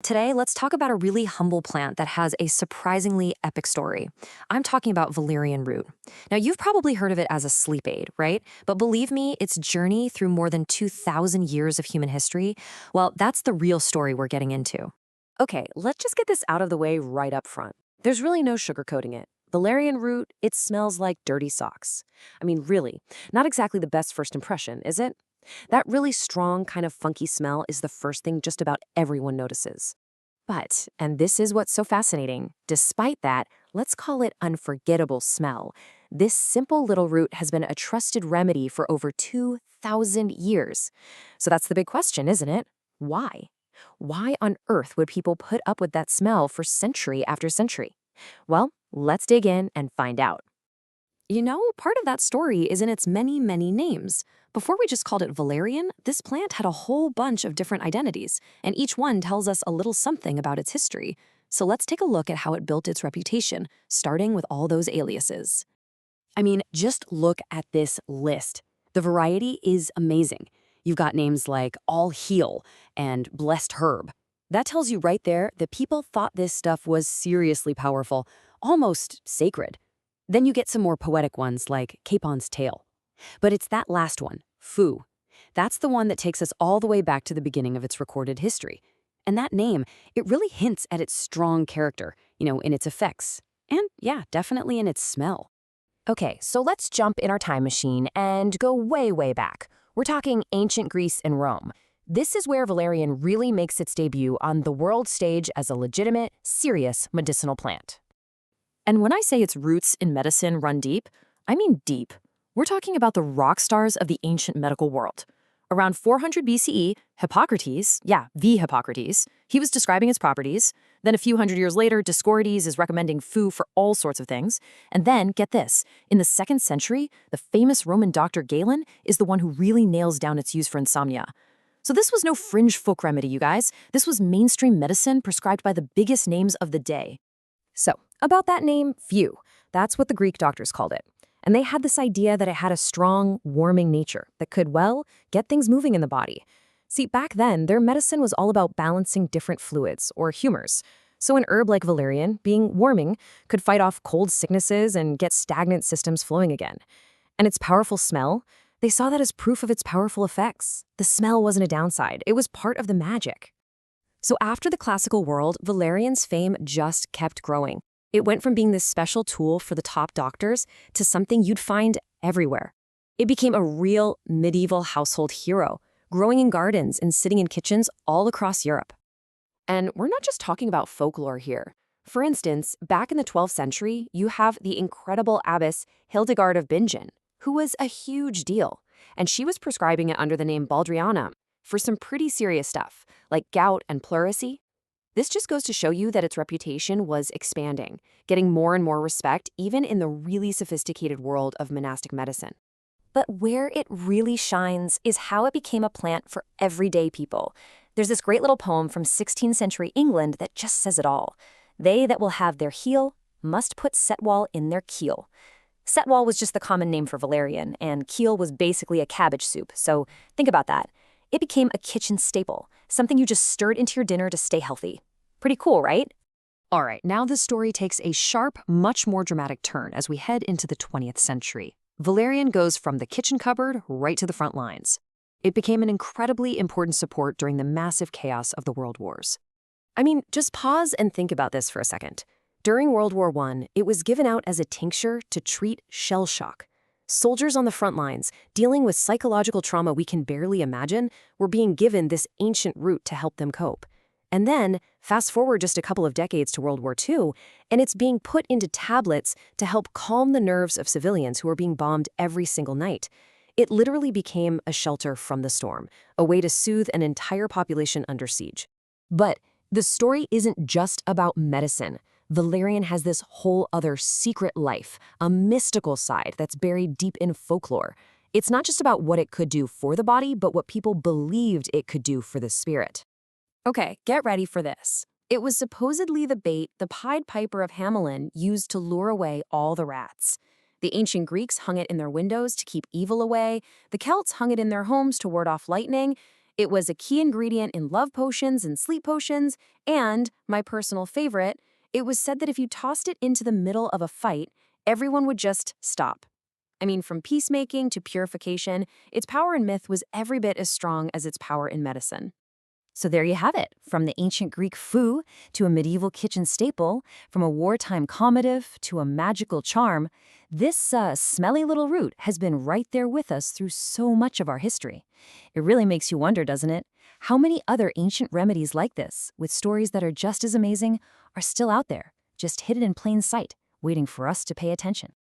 Today, let's talk about a really humble plant that has a surprisingly epic story. I'm talking about valerian root. Now, you've probably heard of it as a sleep aid, right? But believe me, its journey through more than 2,000 years of human history, well, that's the real story we're getting into. Okay, let's just get this out of the way right up front. There's really no sugarcoating it. Valerian root, it smells like dirty socks. I mean, really, not exactly the best first impression, is it? That really strong, kind of funky smell is the first thing just about everyone notices. But, and this is what's so fascinating, despite that, let's call it unforgettable smell, this simple little root has been a trusted remedy for over 2,000 years. So that's the big question, isn't it? Why? Why on earth would people put up with that smell for century after century? Well, let's dig in and find out. Part of that story is in its many, many names. Before we just called it valerian, this plant had a whole bunch of different identities, and each one tells us a little something about its history. So let's take a look at how it built its reputation, starting with all those aliases. I mean, just look at this list. The variety is amazing. You've got names like All Heal and Blessed Herb. That tells you right there that people thought this stuff was seriously powerful, almost sacred. Then you get some more poetic ones like Capon's Tail. But it's that last one, Fu. That's the one that takes us all the way back to the beginning of its recorded history. And that name, it really hints at its strong character, in its effects. And yeah, definitely in its smell. Okay, so let's jump in our time machine and go way, way back. We're talking ancient Greece and Rome. This is where valerian really makes its debut on the world stage as a legitimate, serious medicinal plant. And when I say its roots in medicine run deep, I mean deep. We're talking about the rock stars of the ancient medical world. Around 400 BCE, Hippocrates, the Hippocrates, he was describing its properties. Then a few hundred years later, Dioscorides is recommending Fu for all sorts of things. And then, get this, in the 2nd century, the famous Roman doctor Galen is the one who really nails down its use for insomnia. So this was no fringe folk remedy, you guys. This was mainstream medicine prescribed by the biggest names of the day. So, about that name, Fu, that's what the Greek doctors called it. And they had this idea that it had a strong, warming nature that could, well, get things moving in the body. See, back then, their medicine was all about balancing different fluids, or humors. So an herb like valerian, being warming, could fight off cold sicknesses and get stagnant systems flowing again. And its powerful smell, they saw that as proof of its powerful effects. The smell wasn't a downside, it was part of the magic. So after the classical world, valerian's fame just kept growing. It went from being this special tool for the top doctors to something you'd find everywhere. It became a real medieval household hero, growing in gardens and sitting in kitchens all across Europe. And we're not just talking about folklore here. For instance, back in the 12th century, you have the incredible abbess Hildegard of Bingen, who was a huge deal, and she was prescribing it under the name Baldriana for some pretty serious stuff, like gout and pleurisy. This just goes to show you that its reputation was expanding, getting more and more respect even in the really sophisticated world of monastic medicine. But where it really shines is how it became a plant for everyday people. There's this great little poem from 16th century England that just says it all. They that will have their heal must put setwall in their keel. Setwall was just the common name for valerian, and keel was basically a cabbage soup, so think about that. It became a kitchen staple, something you just stirred into your dinner to stay healthy. Pretty cool, right? All right, now this story takes a sharp, much more dramatic turn as we head into the 20th century. Valerian goes from the kitchen cupboard right to the front lines. It became an incredibly important support during the massive chaos of the World Wars. I mean, just pause and think about this for a second. During World War I, it was given out as a tincture to treat shell shock. Soldiers on the front lines, dealing with psychological trauma we can barely imagine, were being given this ancient root to help them cope. And then, fast forward just a couple of decades to World War II, and it's being put into tablets to help calm the nerves of civilians who are being bombed every single night. It literally became a shelter from the storm, a way to soothe an entire population under siege. But the story isn't just about medicine. Valerian has this whole other secret life, a mystical side that's buried deep in folklore. It's not just about what it could do for the body, but what people believed it could do for the spirit. Okay, get ready for this. It was supposedly the bait the Pied Piper of Hamelin used to lure away all the rats. The ancient Greeks hung it in their windows to keep evil away. The Celts hung it in their homes to ward off lightning. It was a key ingredient in love potions and sleep potions, and, my personal favorite, it was said that if you tossed it into the middle of a fight, everyone would just stop. I mean, from peacemaking to purification, its power in myth was every bit as strong as its power in medicine. So there you have it, from the ancient Greek foo to a medieval kitchen staple, from a wartime combative to a magical charm, this smelly little root has been right there with us through so much of our history. It really makes you wonder, doesn't it? How many other ancient remedies like this, with stories that are just as amazing, are still out there, just hidden in plain sight, waiting for us to pay attention?